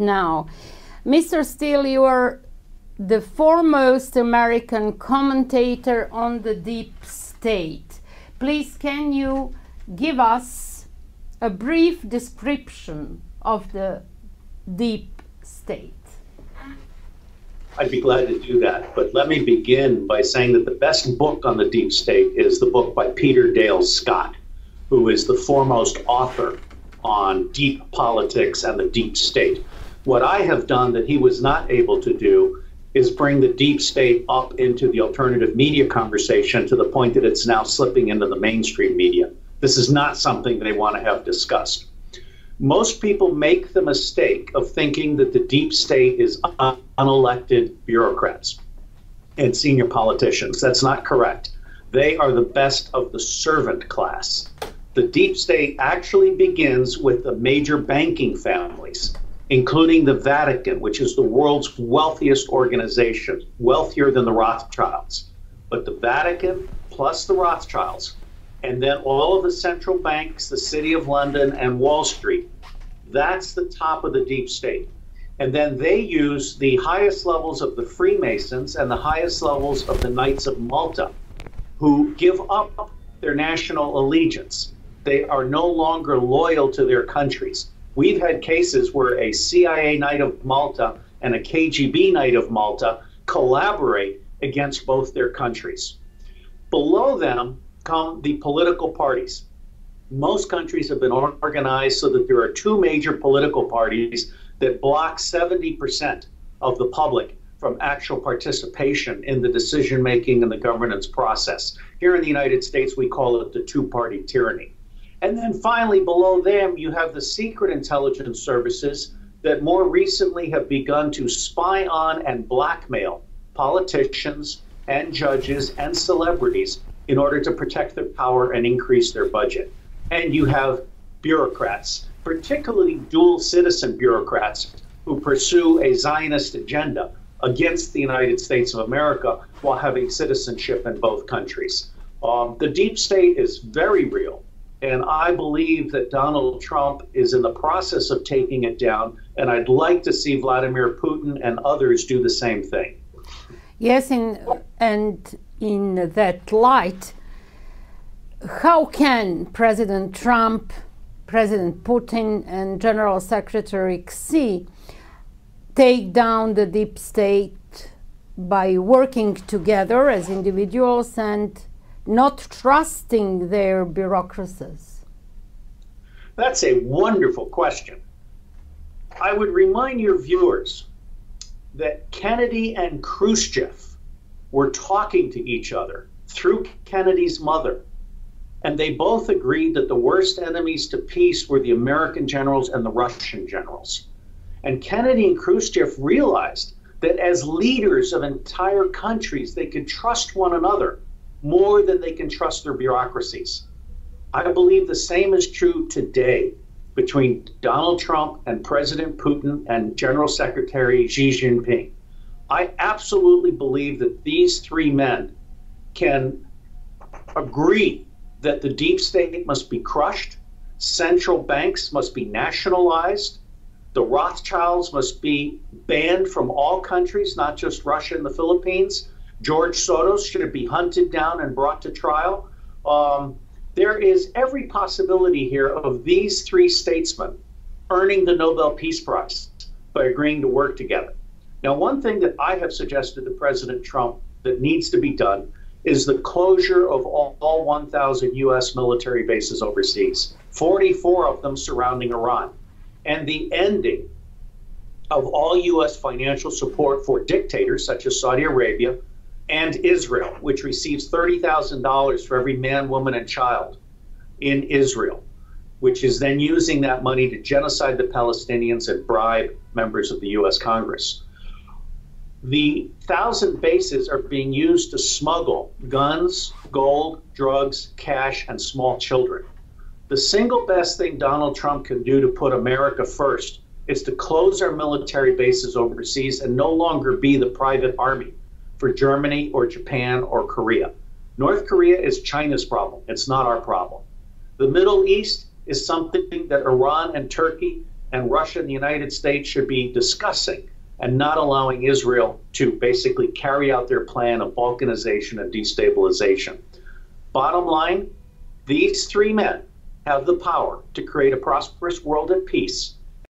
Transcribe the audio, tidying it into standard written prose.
now. Mr. Steele, you are the foremost American commentator on the deep state. Please, can you give us a brief description of the deep state? I'd be glad to do that, but let me begin by saying that the best book on the deep state is the book by Peter Dale Scott, who is the foremost author on deep politics and the deep state. What I have done that he was not able to do is bring the deep state up into the alternative media conversation to the point that it's now slipping into the mainstream media. This is not something they want to have discussed. Most people make the mistake of thinking that the deep state is unelected bureaucrats and senior politicians. That's not correct. They are the best of the servant class. The deep state actually begins with the major banking families, including the Vatican, which is the world's wealthiest organization, wealthier than the Rothschilds. But the Vatican plus the Rothschilds, and then all of the central banks, the City of London and Wall Street, that's the top of the deep state. And then they use the highest levels of the Freemasons and the highest levels of the Knights of Malta, who give up their national allegiance. They are no longer loyal to their countries. We've had cases where a CIA Knight of Malta and a KGB Knight of Malta collaborate against both their countries. Below them come the political parties. Most countries have been organized so that there are two major political parties that block 70% of the public from actual participation in the decision-making and the governance process. Here in the United States, we call it the two-party tyranny. And then finally, below them, you have the secret intelligence services that more recently have begun to spy on and blackmail politicians and judges and celebrities in order to protect their power and increase their budget. And you have bureaucrats, particularly dual citizen bureaucrats, who pursue a Zionist agenda against the United States of America while having citizenship in both countries. The deep state is very real, and I believe that Donald Trump is in the process of taking it down, and I'd like to see Vladimir Putin and others do the same thing. Yes, and in that light, how can President Trump, President Putin, and General Secretary Xi take down the deep state by working together as individuals and not trusting their bureaucracies? That's a wonderful question. I would remind your viewers that Kennedy and Khrushchev were talking to each other through Kennedy's mother. And they both agreed that the worst enemies to peace were the American generals and the Russian generals. And Kennedy and Khrushchev realized that as leaders of entire countries, they could trust one another more than they can trust their bureaucracies. I believe the same is true today between Donald Trump and President Putin and General Secretary Xi Jinping. I absolutely believe that these three men can agree that the deep state must be crushed, central banks must be nationalized, the Rothschilds must be banned from all countries, not just Russia and the Philippines. George Soros should be hunted down and brought to trial. There is every possibility here of these three statesmen earning the Nobel Peace Prize by agreeing to work together. Now, one thing that I have suggested to President Trump that needs to be done is the closure of all 1,000 U.S. military bases overseas, 44 of them surrounding Iran, and the ending of all U.S. financial support for dictators such as Saudi Arabia and Israel, which receives $30,000 for every man, woman, and child in Israel, which is then using that money to genocide the Palestinians and bribe members of the U.S. Congress. The 1,000 bases are being used to smuggle guns, gold, drugs, cash, and small children. The single best thing Donald Trump can do to put America first is to close our military bases overseas and no longer be the private army for Germany or Japan or Korea. North Korea is China's problem. It's not our problem. The Middle East is something that Iran and Turkey and Russia and the United States should be discussing and not allowing Israel to basically carry out their plan of balkanization and destabilization. Bottom line, these three men have the power to create a prosperous world at peace